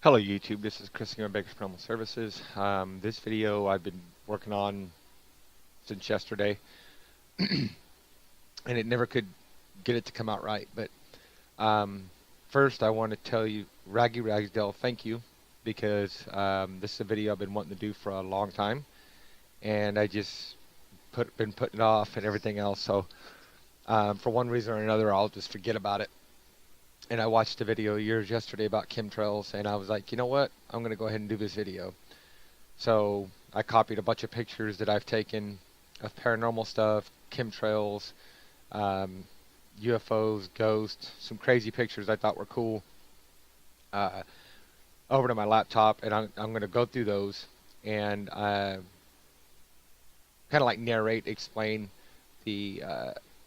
Hello YouTube, this is Chris here on Baker's Paranormal Services. This video I've been working on since yesterday and it never could get it to come out right, but first I want to tell you, Raggy Ragsdale, thank you, because this is a video I've been wanting to do for a long time and I just been putting it off and everything else, so for one reason or another I'll just forget about it. And I watched a video of yours yesterday about chemtrails, and I was like, you know what? I'm going to go ahead and do this video. So I copied a bunch of pictures that I've taken of paranormal stuff, chemtrails, UFOs, ghosts, some crazy pictures I thought were cool, over to my laptop, and I'm going to go through those and kind of like narrate, explain the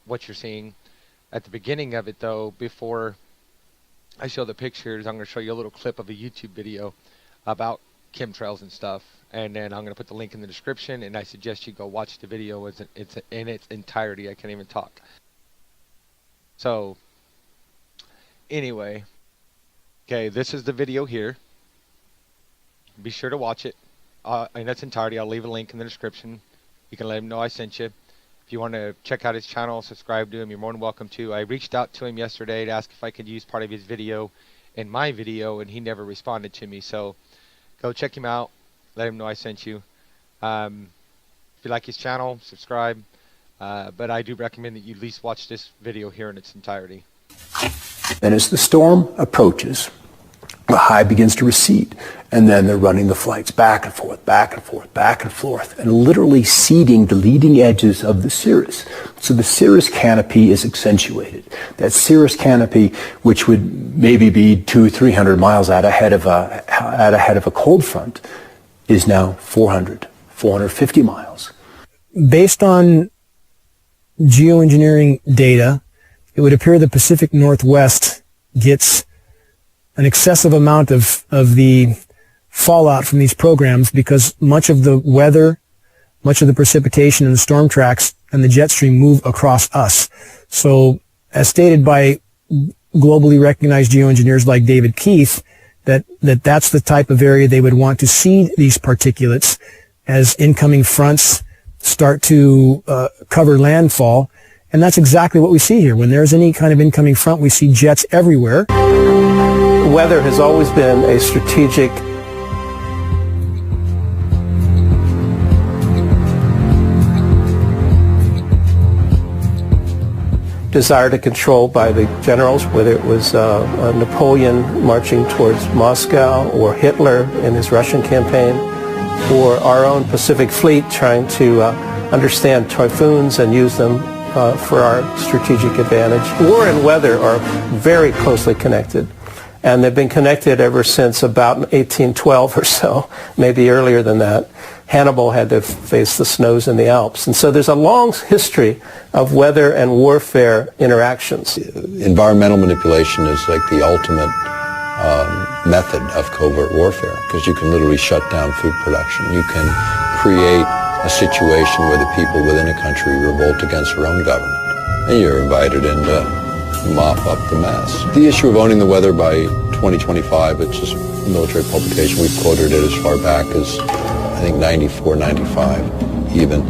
what you're seeing. At the beginning of it, though, before I show the pictures, I'm going to show you a little clip of a YouTube video about chemtrails and stuff, and then I'm going to put the link in the description, and I suggest you go watch the video it's in its entirety. I can't even talk. So anyway, okay, this is the video here. Be sure to watch it in its entirety. I'll leave a link in the description. You can let him know I sent you. If you want to check out his channel, subscribe to him, you're more than welcome to. I reached out to him yesterday to ask if I could use part of his video in my video, and he never responded to me. So go check him out. Let him know I sent you. If you like his channel, subscribe. But I do recommend that you at least watch this video here in its entirety. And as the storm approaches, the high begins to recede, and then they're running the flights back and forth, back and forth, back and forth, and literally seeding the leading edges of the cirrus. So the cirrus canopy is accentuated. That cirrus canopy, which would maybe be 200-300 miles out ahead of a cold front, is now 450 miles. Based on geoengineering data, it would appear the Pacific Northwest gets an excessive amount of the fallout from these programs, because much of the weather, much of the precipitation and the storm tracks and the jet stream move across us. So, as stated by globally recognized geoengineers like David Keith, that's the type of area they would want to see these particulates as incoming fronts start to cover landfall. And that's exactly what we see here. When there's any kind of incoming front, we see jets everywhere. Weather has always been a strategic desire to control by the generals, whether it was Napoleon marching towards Moscow, or Hitler in his Russian campaign, or our own Pacific Fleet trying to understand typhoons and use them for our strategic advantage. War and weather are very closely connected, and they've been connected ever since about 1812 or so, maybe earlier than that. Hannibal had to face the snows in the Alps, and so there's a long history of weather and warfare interactions. Environmental manipulation is like the ultimate method of covert warfare, because you can literally shut down food production. You can create a situation where the people within a country revolt against their own government, and you're invited in to mop up the mess. The issue of owning the weather by 2025, it's just a military publication. We've quoted it as far back as, I think, 94, 95 even.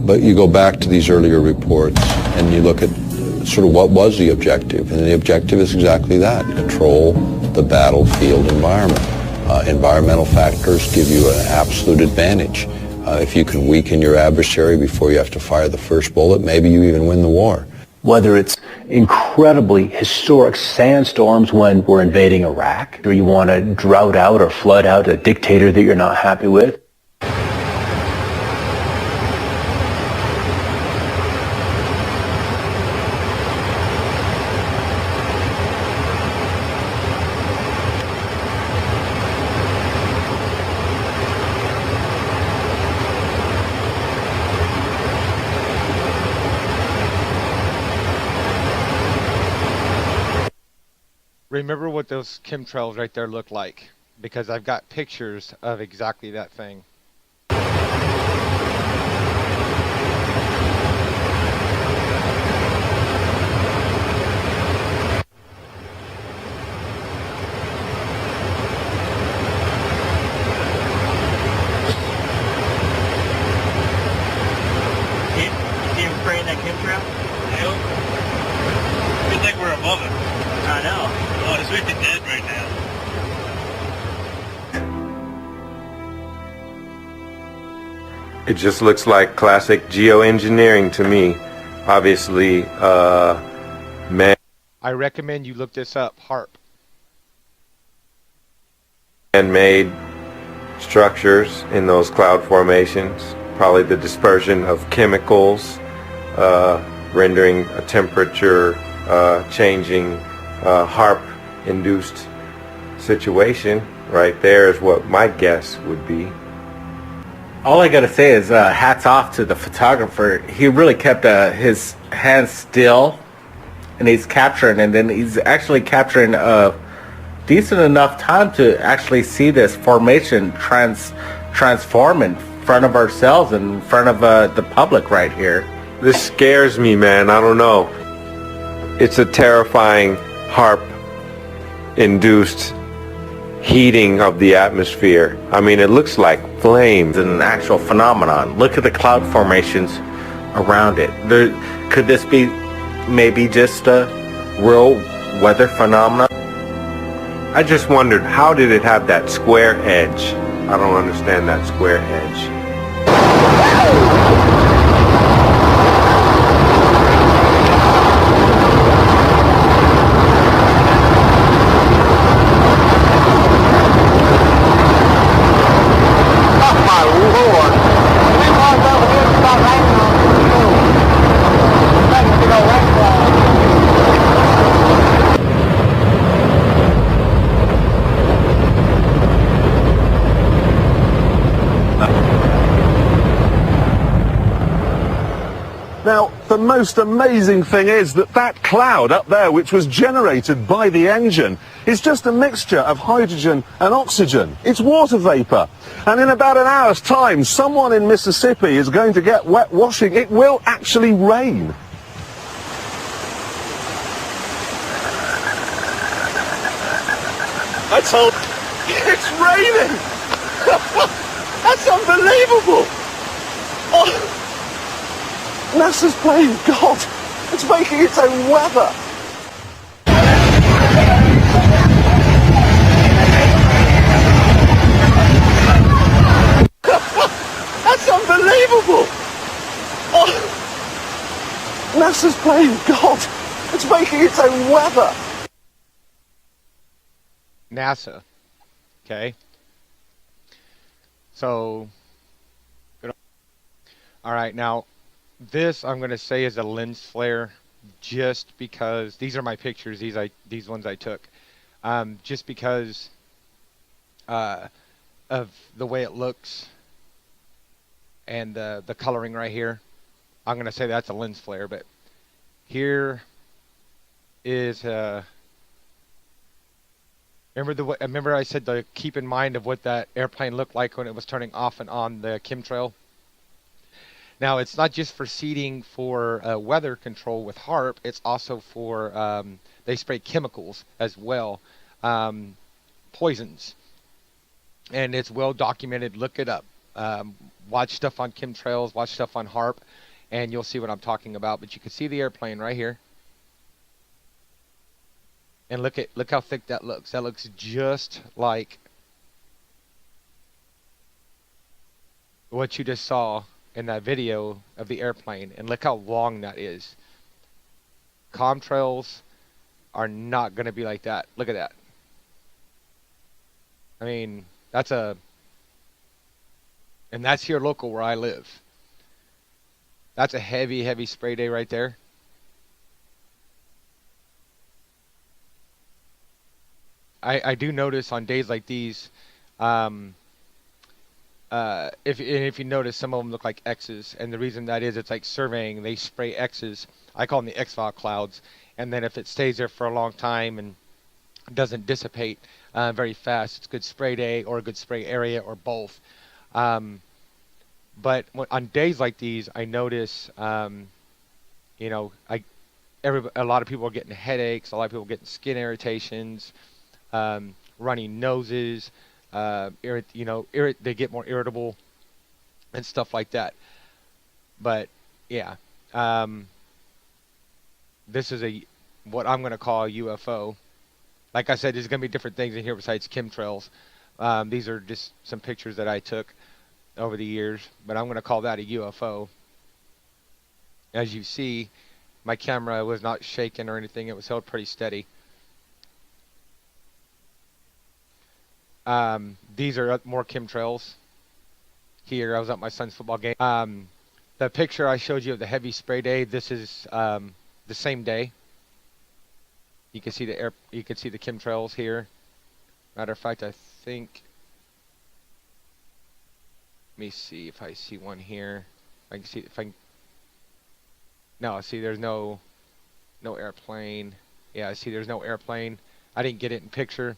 But you go back to these earlier reports and you look at sort of what was the objective, and the objective is exactly that: control the battlefield environment. Environmental factors give you an absolute advantage. If you can weaken your adversary before you have to fire the first bullet, maybe you even win the war. Whether it's incredibly historic sandstorms when we're invading Iraq, or you want to drought out or flood out a dictator that you're not happy with. Remember what those chemtrails right there look like, because I've got pictures of exactly that thing. freaking dead right now. It just looks like classic geoengineering to me. Obviously, I recommend you look this up, HARP. man-made structures in those cloud formations. Probably the dispersion of chemicals, rendering a temperature changing HARP-induced situation. Right there is what my guess would be. All I gotta say is hats off to the photographer. He really kept his hands still, and he's capturing, and then he's actually capturing a decent enough time to actually see this formation transform in front of ourselves and in front of the public right here. This scares me, man. I don't know. It's a terrifying HARP-induced heating of the atmosphere. I mean, it looks like flames. It's an actual phenomenon. Look at the cloud formations around it. Could this be maybe just a real weather phenomenon? I just wondered, how did it have that square edge? I don't understand that square edge. Now, the most amazing thing is that that cloud up there, which was generated by the engine, is just a mixture of hydrogen and oxygen. It's water vapor. And in about an hour's time, someone in Mississippi is going to get wet washing. It will actually rain. I told you, it's raining! That's unbelievable! Oh. NASA's playing God. It's making its own weather. That's unbelievable. Oh. NASA's playing God. It's making its own weather. NASA. Okay. So, all right, now this I'm going to say is a lens flare, just because these are my pictures. These ones I took, just because of the way it looks and the coloring right here. I'm going to say that's a lens flare, but here is remember I said to keep in mind of what that airplane looked like when it was turning off and on the chemtrail. Now, it's not just for seeding for weather control with HARP. It's also for, they spray chemicals as well, poisons. And it's well documented. Look it up. Watch stuff on chemtrails, watch stuff on HARP, and you'll see what I'm talking about. But you can see the airplane right here. And look how thick that looks. That looks just like what you just saw in that video of the airplane, and look how long that is. Chemtrails are not going to be like that. Look at that. I mean, and that's here local where I live. That's a heavy, heavy spray day right there. I do notice on days like these, if you notice, some of them look like X's, and the reason that is, it's like surveying. They spray X's. I call them the X-file clouds, and then if it stays there for a long time and doesn't dissipate very fast, it's a good spray day or a good spray area or both. But on days like these, I notice, a lot of people are getting headaches, a lot of people are getting skin irritations, runny noses. They get more irritable and stuff like that. But yeah, this is what I'm going to call a UFO. like I said, there's going to be different things in here besides chemtrails. These are just some pictures that I took over the years, but I'm going to call that a UFO. As you see, my camera was not shaking or anything. It was held pretty steady. These are more chemtrails. Here, I was at my son's football game. The picture I showed you of the heavy spray day, this is the same day. You can see the air. You can see the chemtrails here. Matter of fact, I think. Let me see if I see one here. I can see if I can. No, see, there's no airplane. Yeah, I see, there's no airplane. I didn't get it in picture,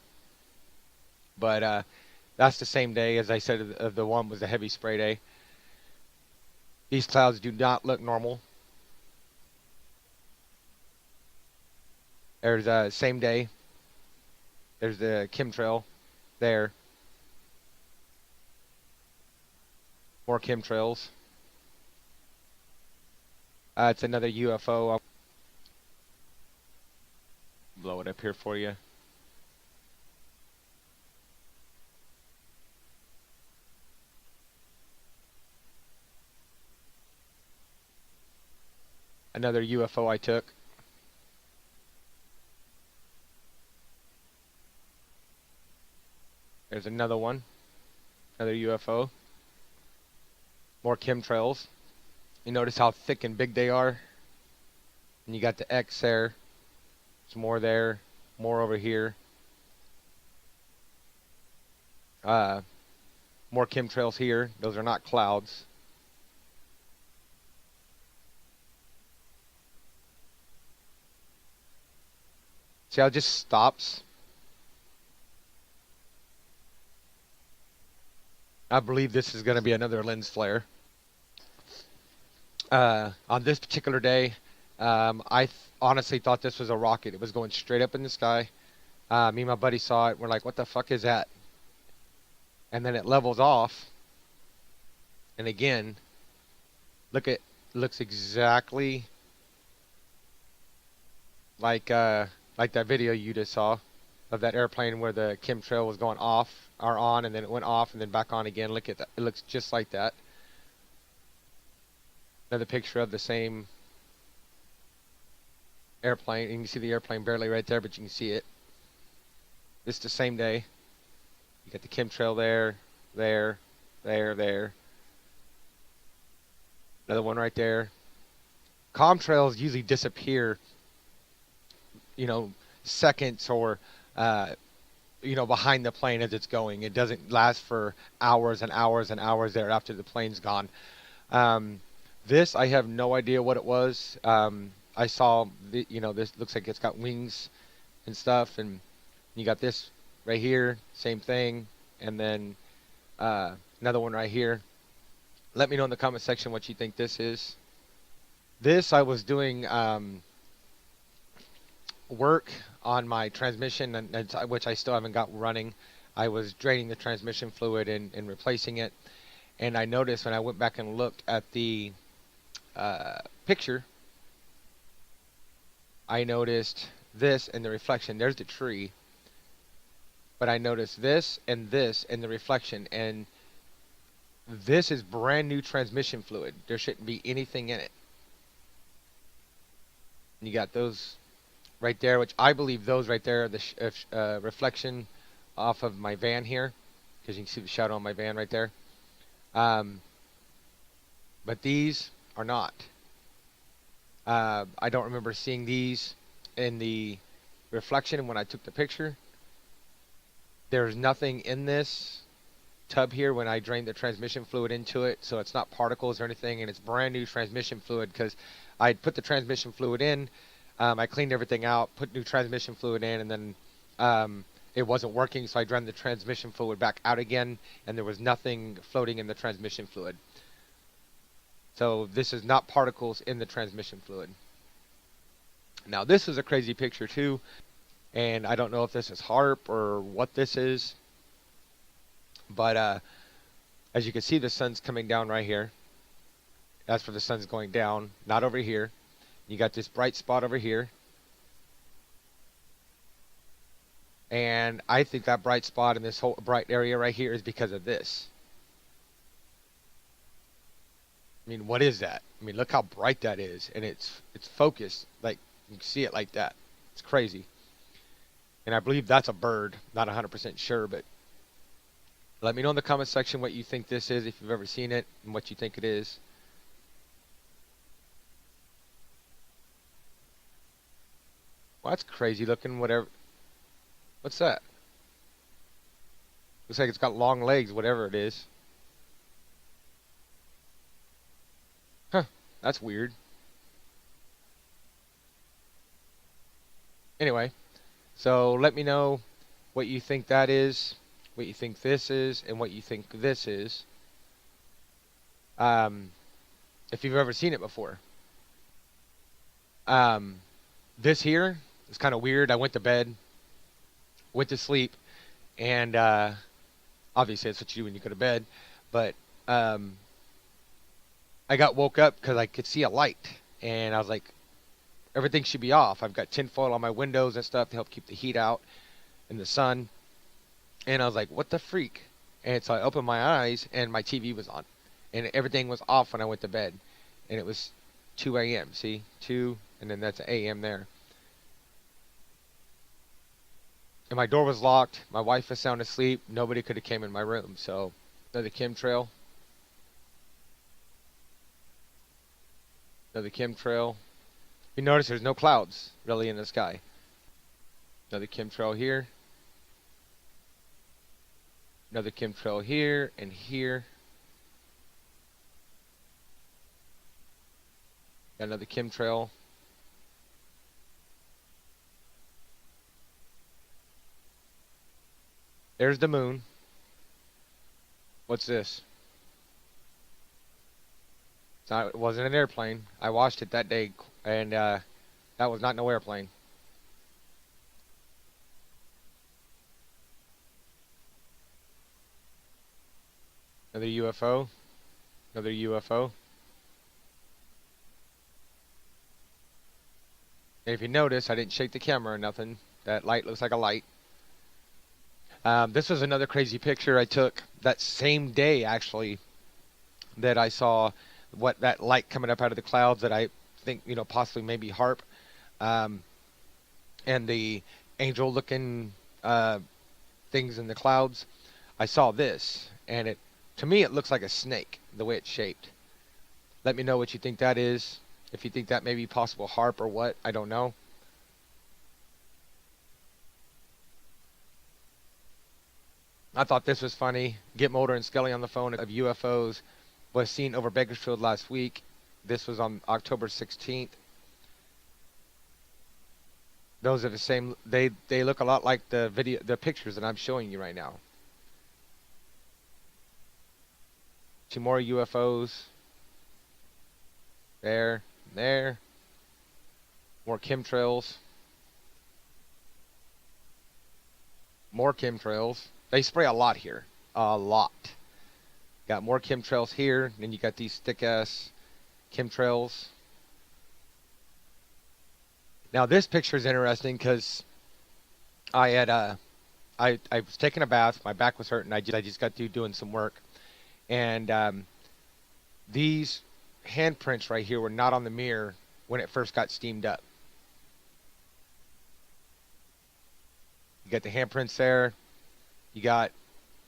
but that's the same day as I said. Of the one was the heavy spray day. These clouds do not look normal. There's the same day. There's the chemtrail there. More chemtrails. It's another UFO. I'll blow it up here for you. Another UFO I took. There's another one. Another UFO. More chemtrails. You notice how thick and big they are? And you got the X there. There's more there. More over here. More chemtrails here. Those are not clouds. See how it just stops? I believe this is going to be another lens flare. On this particular day, I honestly thought this was a rocket. It was going straight up in the sky. Me and my buddy saw it. We're like, what the fuck is that? And then it levels off. And again, looks exactly like that video you just saw of that airplane where the chemtrail was going off or on, and then it went off and then back on again. Look at that. It looks just like that. Another picture of the same airplane. You can see the airplane barely right there, but you can see it. It's the same day. You got the chemtrail there, there. Another one right there. Chemtrails usually disappear, seconds or, behind the plane as it's going. It doesn't last for hours and hours and hours there after the plane's gone. This, I have no idea what it was. I saw, this looks like it's got wings and stuff, and you got this right here, same thing, and then another one right here. Let me know in the comment section what you think this is. This, I was doing work on my transmission, which I still haven't got running. I was draining the transmission fluid and replacing it, and I noticed when I went back and looked at the picture, I noticed this in the reflection. There's the tree, but I noticed this and in the reflection, and this is brand new transmission fluid. There shouldn't be anything in it. And you got those right there, which I believe those right there are the reflection off of my van here, because you can see the shadow on my van right there. But these are not. I don't remember seeing these in the reflection when I took the picture. There's nothing in this tub here when I drained the transmission fluid into it, so it's not particles or anything, and it's brand new transmission fluid because I put the transmission fluid in. I cleaned everything out, put new transmission fluid in, and then it wasn't working, so I drained the transmission fluid back out again, and there was nothing floating in the transmission fluid. So this is not particles in the transmission fluid. Now this is a crazy picture too, and I don't know if this is HARP or what this is, but as you can see, the sun's coming down right here. That's where the sun's going down, not over here. You got this bright spot over here. And I think that bright spot in this whole bright area right here is because of this. I mean, what is that? I mean, look how bright that is, and it's focused. Like, you can see it like that. It's crazy. And I believe that's a bird. Not 100% sure, but let me know in the comment section what you think this is, if you've ever seen it, and what you think it is. Well, that's crazy looking, whatever. What's that? Looks like it's got long legs, whatever it is. Huh, that's weird. Anyway, so let me know what you think that is, what you think this is, and what you think this is. If you've ever seen it before. This here is kind of weird. I went to bed, went to sleep, and obviously that's what you do when you go to bed, but I got woke up because I could see a light, and I was like, everything should be off. I've got tinfoil on my windows and stuff to help keep the heat out and the sun, and I was like, what the freak? And so I opened my eyes, and my TV was on, and everything was off when I went to bed, and it was 2 a.m. See, 2, and then that's a.m. there. And my door was locked. My wife was sound asleep. Nobody could have came in my room. So, another chemtrail. Another chemtrail. You notice there's no clouds really in the sky. Another chemtrail here. Another chemtrail here and here. Got another chemtrail. There's the moon. What's this? It wasn't an airplane. I watched it that day, and that was not no airplane. Another UFO. Another UFO. And if you notice, I didn't shake the camera or nothing. That light looks like a light. This was another crazy picture I took that same day, actually, that I saw what that light coming up out of the clouds that I think, you know, possibly maybe HARP, and the angel-looking things in the clouds. I saw this, and to me, it looks like a snake, the way it's shaped. Let me know what you think that is. If you think that may be possible HARP or what, I don't know. I thought this was funny. Get Mulder and Scully on the phone of UFOs was seen over Bakersfield last week. This was on October 16th. Those are the same. They look a lot like the pictures that I'm showing you right now. 2 more UFOs. There, there. More chemtrails. More chemtrails. They spray a lot here. A lot. Got more chemtrails here. Then you got these thick-ass chemtrails. Now this picture is interesting because I had I was taking a bath. My back was hurting. I just got through doing some work, and these handprints right here were not on the mirror when it first got steamed up. You got the handprints there. You got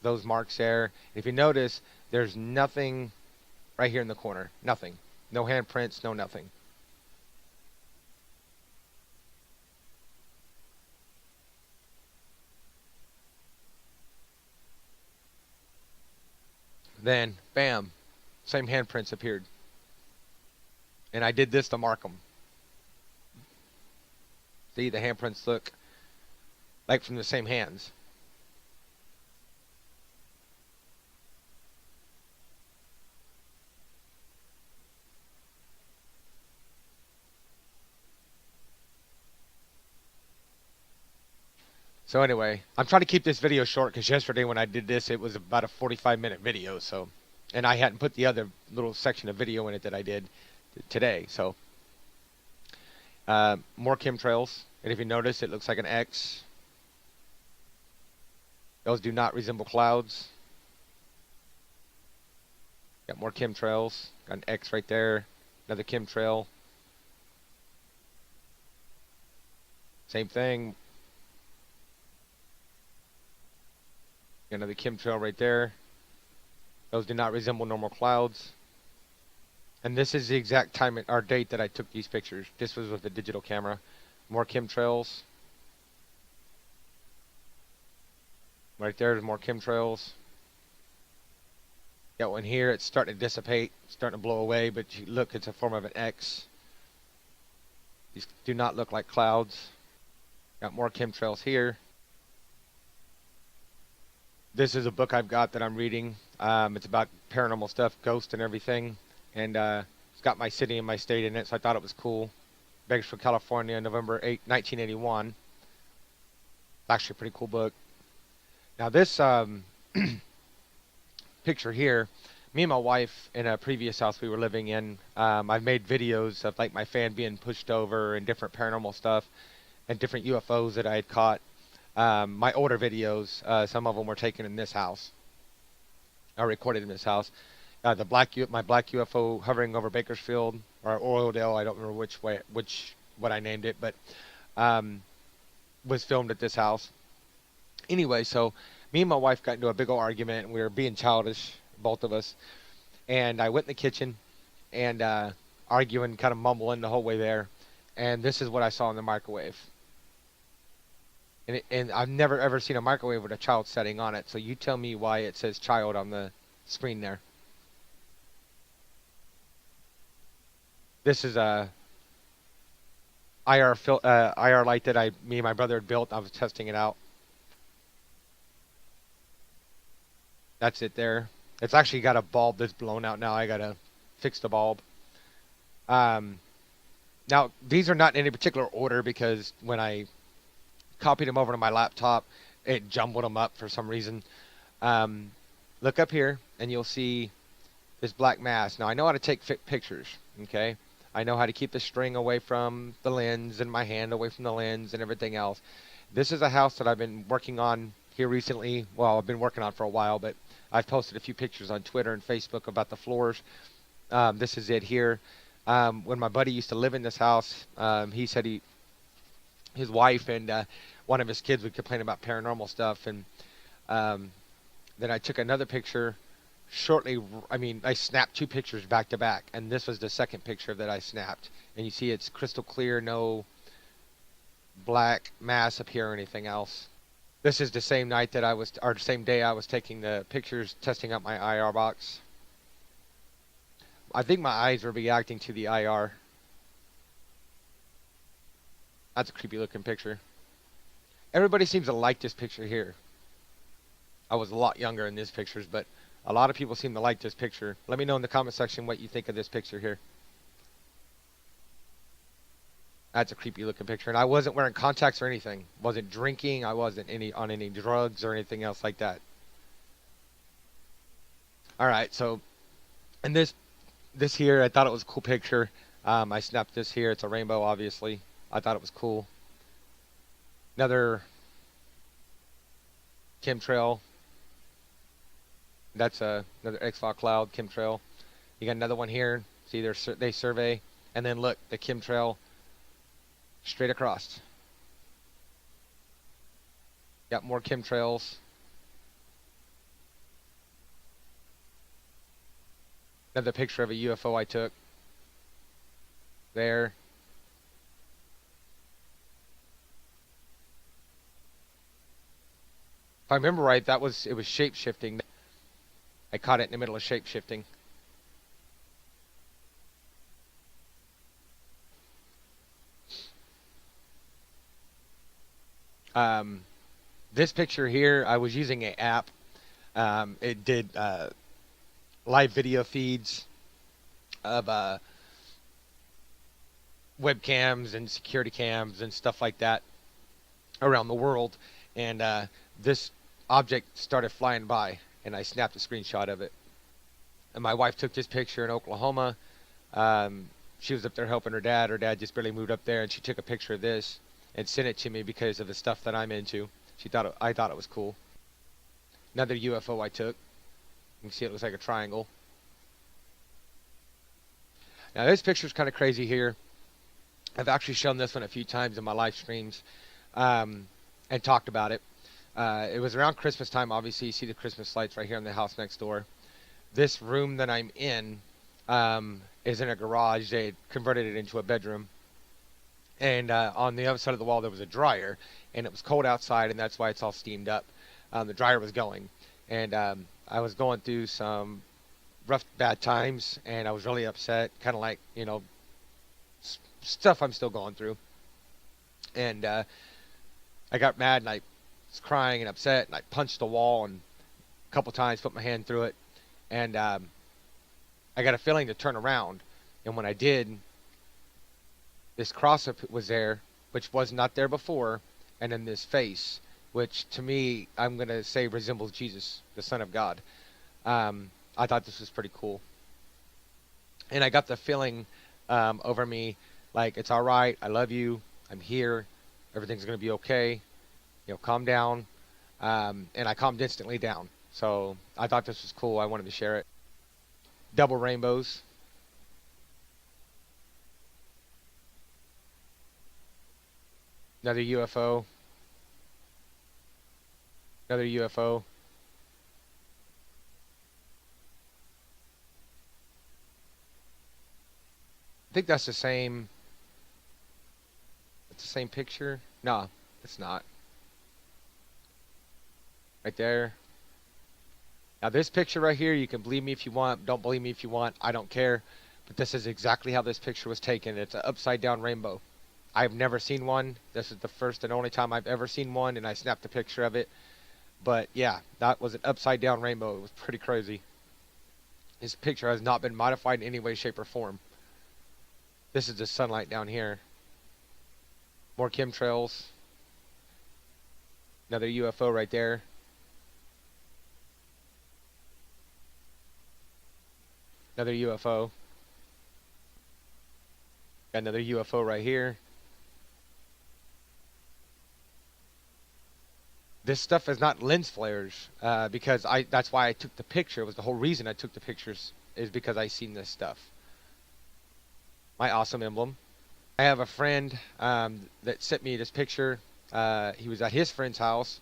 those marks there. If you notice, there's nothing right here in the corner. Nothing. No handprints, no nothing. Then, bam, same handprints appeared. And I did this to mark them. See, the handprints look like from the same hands. So anyway, I'm trying to keep this video short because yesterday when I did this, it was about a 45-minute video. So, and I hadn't put the other little section of video in it that I did today. So, more chemtrails. And if you notice, it looks like an X. Those do not resemble clouds. Got more chemtrails. Got an X right there. Another chemtrail. Same thing. Got another chemtrail right there. Those do not resemble normal clouds. And this is the exact time or date that I took these pictures. This was with the digital camera. More chemtrails. Right there's more chemtrails. Got one here. It's starting to dissipate, starting to blow away, but you look, it's a form of an X. These do not look like clouds. Got more chemtrails here. This is a book I've got that I'm reading. It's about paranormal stuff, ghosts and everything. And it's got my city and my state in it, so I thought it was cool. Bakersfield, California, November 8, 1981. It's actually a pretty cool book. Now this picture here, me and my wife in a previous house we were living in, I've made videos of like my fan being pushed over and different paranormal stuff and different UFOs that I had caught. My older videos, some of them were taken in this house. I recorded in this house. My black UFO hovering over Bakersfield or Oildale, I don't remember what I named it, but was filmed at this house. Anyway, so me and my wife got into a big old argument, and we were being childish, both of us. And I went in the kitchen and arguing, kind of mumbling the whole way there. And this is what I saw in the microwave. And I've never ever seen a microwave with a child setting on it. So you tell me why it says child on the screen there. This is a IR light that me and my brother had built. I was testing it out. That's it there. It's actually got a bulb that's blown out now. I gotta fix the bulb. Now these are not in any particular order because when I copied them over to my laptop, it jumbled them up for some reason. Look up here and you'll see this black mass. Now I know how to take pictures, okay? I know how to keep the string away from the lens and my hand away from the lens and everything else. This is a house that I've been working on here recently. Well, I've been working on for a while, but I've posted a few pictures on Twitter and Facebook about the floors. This is it here. When my buddy used to live in this house, he said his wife and one of his kids would complain about paranormal stuff. And then I took another picture I snapped two pictures back to back. And this was the second picture that I snapped. And you see it's crystal clear, no black mass up here or anything else. This is the same night that same day I was taking the pictures, testing out my IR box. I think my eyes were reacting to the IR. That's a creepy looking picture. Everybody seems to like this picture here. I was a lot younger in these pictures, but a lot of people seem to like this picture. Let me know in the comment section what you think of this picture here. That's a creepy looking picture. And I wasn't wearing contacts or anything. Wasn't drinking. I wasn't on any drugs or anything else like that. Alright, so and this here, I thought it was a cool picture. I snapped this here. It's a rainbow, obviously. I thought it was cool. Another chemtrail. That's another X-File cloud chemtrail. You got another one here. See, they survey. And then look, the chemtrail straight across. Got more chemtrails. Another picture of a UFO I took. There. If I remember right, it was shape-shifting. I caught it in the middle of shape-shifting. This picture here, I was using an app. It did live video feeds of webcams and security cams and stuff like that around the world. And this object started flying by, and I snapped a screenshot of it. And my wife took this picture in Oklahoma. She was up there helping her dad. Her dad just barely moved up there, and she took a picture of this and sent it to me because of the stuff that I'm into. I thought it was cool. Another UFO I took. You can see it looks like a triangle. Now this picture is kind of crazy here. I've actually shown this one a few times in my live streams and talked about it. It was around Christmas time. Obviously, you see the Christmas lights right here in the house next door. This room that I'm in is in a garage. They had converted it into a bedroom. And on the other side of the wall, there was a dryer. And it was cold outside, and that's why it's all steamed up. The dryer was going. And I was going through some rough, bad times, and I was really upset. Kind of like, you know, stuff I'm still going through. And I got mad, and I was crying and upset, and I punched the wall and a couple times, put my hand through it. And I got a feeling to turn around. And when I did, this cross-up was there, which was not there before, and then this face, which to me, I'm going to say resembles Jesus, the Son of God. I thought this was pretty cool. And I got the feeling over me, like, it's all right, I love you, I'm here, everything's going to be okay, you know, calm down. And I calmed instantly down. So I thought this was cool. I wanted to share it. Double rainbows. Another UFO. Another UFO. I think that's the same. It's the same picture. No, it's not. Right there. Now this picture right here, you can believe me if you want, don't believe me if you want, I don't care. But this is exactly how this picture was taken. It's an upside down rainbow. I've never seen one. This is the first and only time I've ever seen one, and I snapped a picture of it. But yeah, that was an upside down rainbow. It was pretty crazy. This picture has not been modified in any way, shape, or form. This is the sunlight down here. More chemtrails. Another UFO right there. Another UFO. Got another UFO right here. This stuff is not lens flares because that's why I took the picture. It was the whole reason I took the pictures is because I seen this stuff. My awesome emblem. I have a friend that sent me this picture. He was at his friend's house,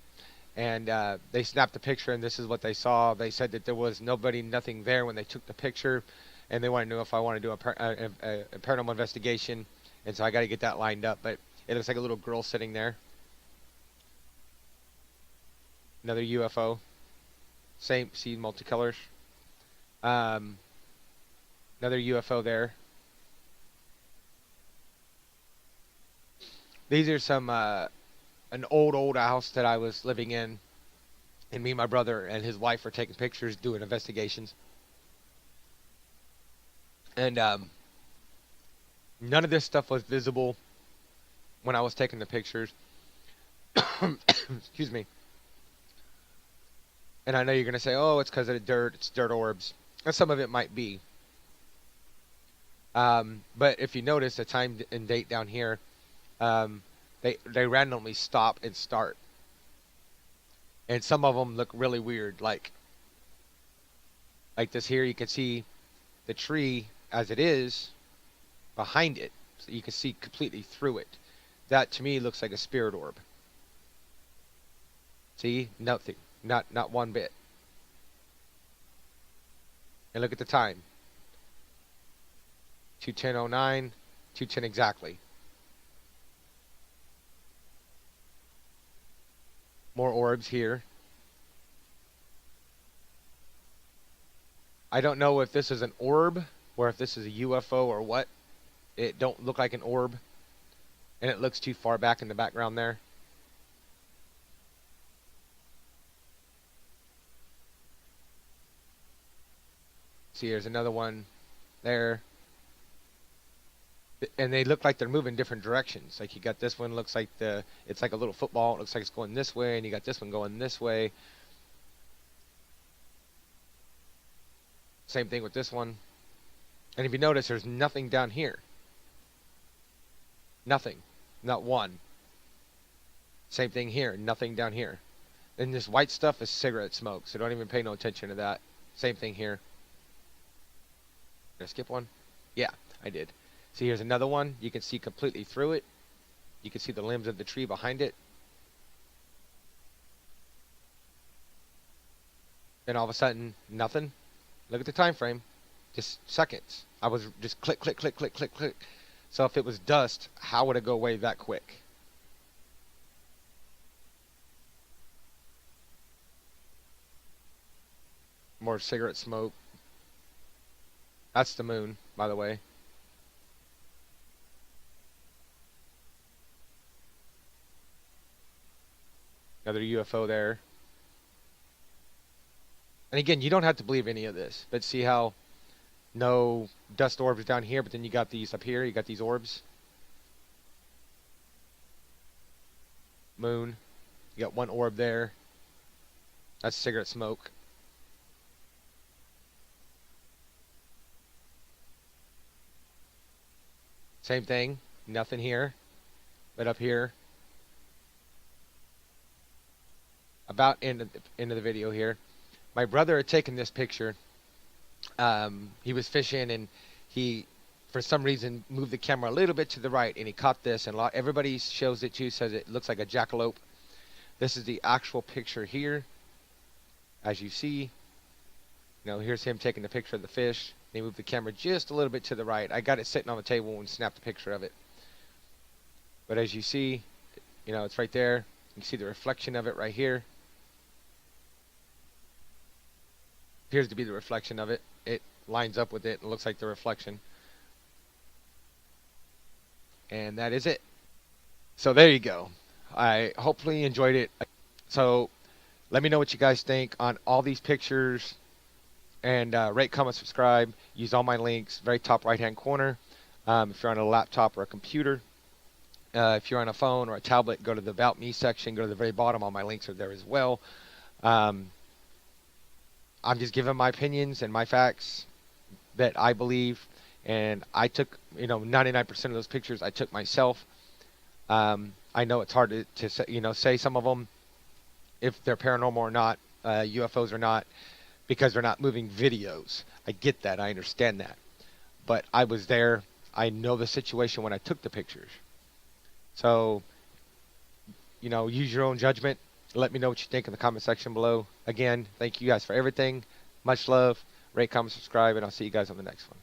and they snapped the picture, and this is what they saw. They said that there was nothing there when they took the picture, and they wanted to know if I want to do a paranormal investigation, and so I got to get that lined up. But it looks like a little girl sitting there. Another UFO. Same, see multicolors. Another UFO there. These are some an old house that I was living in, and me and my brother and his wife were taking pictures, doing investigations. And none of this stuff was visible when I was taking the pictures. Excuse me. And I know you're going to say, oh, it's because of the dirt, it's dirt orbs. And some of it might be. But if you notice the time and date down here, they randomly stop and start. And some of them look really weird. Like this here, you can see the tree as it is behind it. So you can see completely through it. That to me looks like a spirit orb. See? Nothing. Not one bit. And look at the time. 2:10:09, 2:10 exactly. More orbs here. I don't know if this is an orb or if this is a UFO or what. It don't look like an orb. And it looks too far back in the background there. See, there's another one there. And they look like they're moving different directions. Like you got this one, looks like it's like a little football. It looks like it's going this way, and you got this one going this way. Same thing with this one. And if you notice, there's nothing down here. Nothing. Not one. Same thing here. Nothing down here. And this white stuff is cigarette smoke, so don't even pay no attention to that. Same thing here. Did I skip one? Yeah, I did. See, here's another one. You can see completely through it. You can see the limbs of the tree behind it. And all of a sudden, nothing. Look at the time frame. Just seconds. I was just click, click, click, click, click, click. So if it was dust, how would it go away that quick? More cigarette smoke. That's the moon, by the way. Another UFO there. And again, you don't have to believe any of this, but see how no dust orbs down here, but then you got these up here, you got these orbs. Moon. You got one orb there. That's cigarette smoke. Same thing, nothing here, but up here. About end of the video here. My brother had taken this picture. He was fishing and he, for some reason, moved the camera a little bit to the right and he caught this. And everybody shows it too, says it looks like a jackalope. This is the actual picture here. As you see, here's him taking the picture of the fish. They moved the camera just a little bit to the right. I got it sitting on the table and snapped a picture of it. But as you see, it's right there. You can see the reflection of it right here. Appears to be the reflection of it. It lines up with it and looks like the reflection. And that is it. So there you go. I hopefully enjoyed it. So let me know what you guys think on all these pictures. And rate, comment, subscribe. Use all my links. Very top right hand corner. If you're on a laptop or a computer. If you're on a phone or a tablet, go to the About Me section. Go to the very bottom. All my links are there as well. I'm just giving my opinions and my facts that I believe. And I took, 99% of those pictures I took myself. I know it's hard to say some of them, if they're paranormal or not, UFOs or not, because they're not moving videos. I get that. I understand that. But I was there. I know the situation when I took the pictures. So, use your own judgment. Let me know what you think in the comment section below. Again, thank you guys for everything. Much love. Rate, comment, subscribe, and I'll see you guys on the next one.